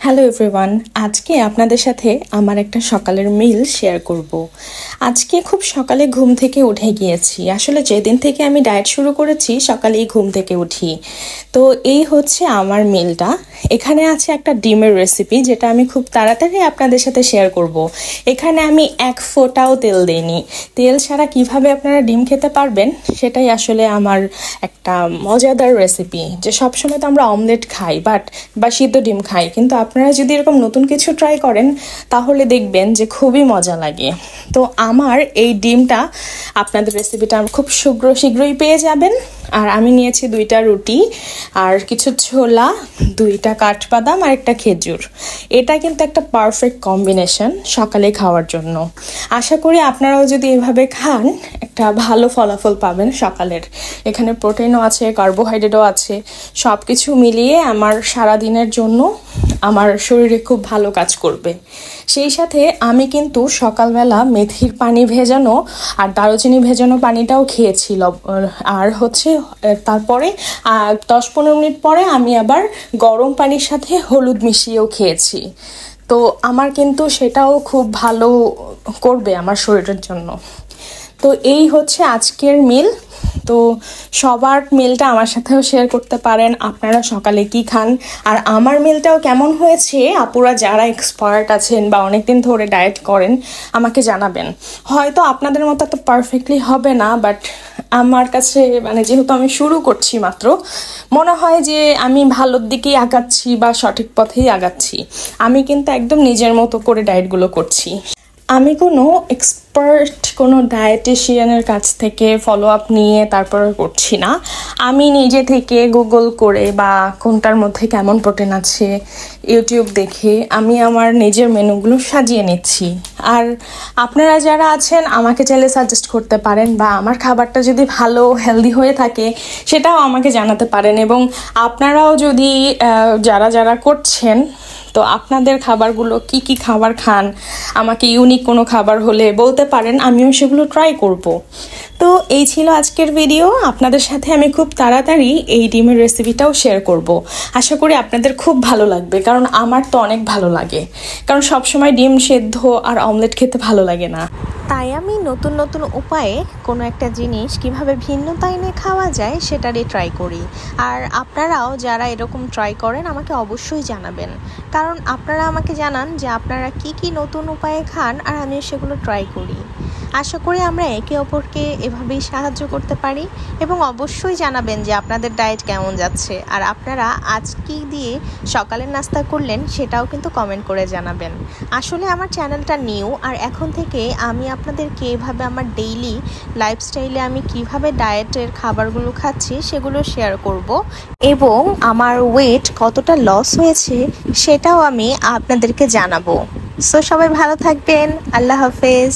Hello everyone, আজকে আপনাদের সাথে আমার একটা সকালের মিল শেয়ার করব। আজকে খুব সকালে ঘুম থেকে উঠে গিয়েছি। আসলে যেদিন থেকে আমি ডায়েট শুরু করেছি সকালেই ঘুম থেকে উঠি। তো এই হচ্ছে আমার মিলটা। এখানে আছে একটা ডিমের রেসিপি, যেটা আমি খুব তাড়াতাড়ি আপনাদের সাথে শেয়ার করব। এখানে আমি এক ফোঁটাও তেল দিইনি। তেল ছাড়া কিভাবে আপনারা ডিম খেতে পারবেন সেটাই আসলে আমার একটা মজাদার রেসিপি। যে সবসময় তো আমরা অমলেট খাই বা সিদ্ধ ডিম খাই, কিন্তু আপনারা যদি এরকম নতুন কিছু ট্রাই করেন তাহলে দেখবেন যে খুবই মজা লাগে। তো আমার এই ডিমটা আপনাদের রেসিপিটা খুব শীঘ্রই পেয়ে যাবেন। আর আমি নিয়েছি 2টা রুটি আর কিছু ছোলা, 2টা কাঠবাদাম আর একটা খেজুর। এটা কিন্তু একটা পারফেক্ট কম্বিনেশন সকালে খাওয়ার জন্য। আশা করি আপনারাও যদি এভাবে খান একটা ভালো ফলাফল পাবেন সকালের। এখানে প্রোটিনও আছে, কার্বোহাইড্রেটও আছে, সব কিছু মিলিয়ে আমার সারাদিনের জন্য আমার শরীরে খুব ভালো কাজ করবে। সেই সাথে আমি কিন্তু সকালবেলা মেথির পানি ভেজানো আর দারুচিনি ভেজানো পানিটাও খেয়েছিল। আর হচ্ছে তারপরে 10-15 মিনিট পরে আমি আবার গরম পানির সাথে হলুদ মিশিয়েও খেয়েছি। তো আমার কিন্তু সেটাও খুব ভালো করবে আমার শরীরের জন্য। তো এই হচ্ছে আজকের মিল। তো সবার মিলটা আমার সাথেও শেয়ার করতে পারেন, আপনারা সকালে কি খান আর আমার মিলটাও কেমন হয়েছে। আপুরা যারা এক্সপার্ট আছেন বা অনেকদিন ধরে ডায়েট করেন আমাকে জানাবেন। হয়তো আপনাদের মতো তো পারফেক্টলি হবে না, বাট আমার কাছে যেহেতু আমি শুরু করছি মাত্র, মনে হয় যে আমি ভালোর দিকেই আগাচ্ছি বা সঠিক পথেই আগাচ্ছি। আমি কিন্তু একদম নিজের মতো করে ডায়েটগুলো করছি। আমি কোনো এক্সপার্ট কোনো ডায়েটিশিয়ানের কাছ থেকে ফলো আপ নিয়ে তারপরে করছি না। আমি নিজে থেকে গুগল করে বা কোনটার মধ্যে কেমন প্রোটিন আছে ইউটিউব দেখে আমি আমার নিজের মেনুগুলো সাজিয়ে নিচ্ছি। আর আপনারা যারা আছেন আমাকে চাইলে সাজেস্ট করতে পারেন, বা আমার খাবারটা যদি ভালো হেলদি হয়ে থাকে সেটাও আমাকে জানাতে পারেন। এবং আপনারাও যদি যারা করছেন, তো আপনাদের খাবারগুলো কি খাবার খান, আমাকে ইউনিক কোনো খাবার হলে বলতে পারেন, আমিও সেগুলো ট্রাই করব। তো এই ছিল আজকের ভিডিও। আপনাদের সাথে আমি খুব তাড়াতাড়ি এই ডিমের রেসিপিটাও শেয়ার করব। আশা করি আপনাদের খুব ভালো লাগবে, কারণ আমার তো অনেক ভালো লাগে। কারণ সবসময় ডিম সেদ্ধ আর অমলেট খেতে ভালো লাগে না। তাই আমি নতুন নতুন উপায়ে কোনো একটা জিনিস কিভাবে ভিন্নতা এনে খাওয়া যায় সেটারই ট্রাই করি। আর আপনারাও যারা এরকম ট্রাই করেন আমাকে অবশ্যই জানাবেন, কারণ আপনারা আমাকে জানান যে আপনারা কি নতুন উপায়ে খান আর আমি সেগুলো ট্রাই করি। আশা করি আমরা একে অপরকে এভাবেই সাহায্য করতে পারি। এবং অবশ্যই জানাবেন যে আপনাদের ডায়েট কেমন যাচ্ছে আর আপনারা আজ কি দিয়ে সকালের নাস্তা করলেন সেটাও কিন্তু কমেন্ট করে জানাবেন। আসলে আমার চ্যানেলটা নিউ, আর এখন থেকে আমি আপনাদেরকে এভাবে আমার ডেইলি লাইফস্টাইলে আমি কিভাবে ডায়েটের খাবারগুলো খাচ্ছি সেগুলো শেয়ার করব, এবং আমার ওয়েট কতটা লস হয়েছে সেটাও আমি আপনাদেরকে জানাবো। সো সবাই ভালো থাকবেন। আল্লাহ হাফেজ।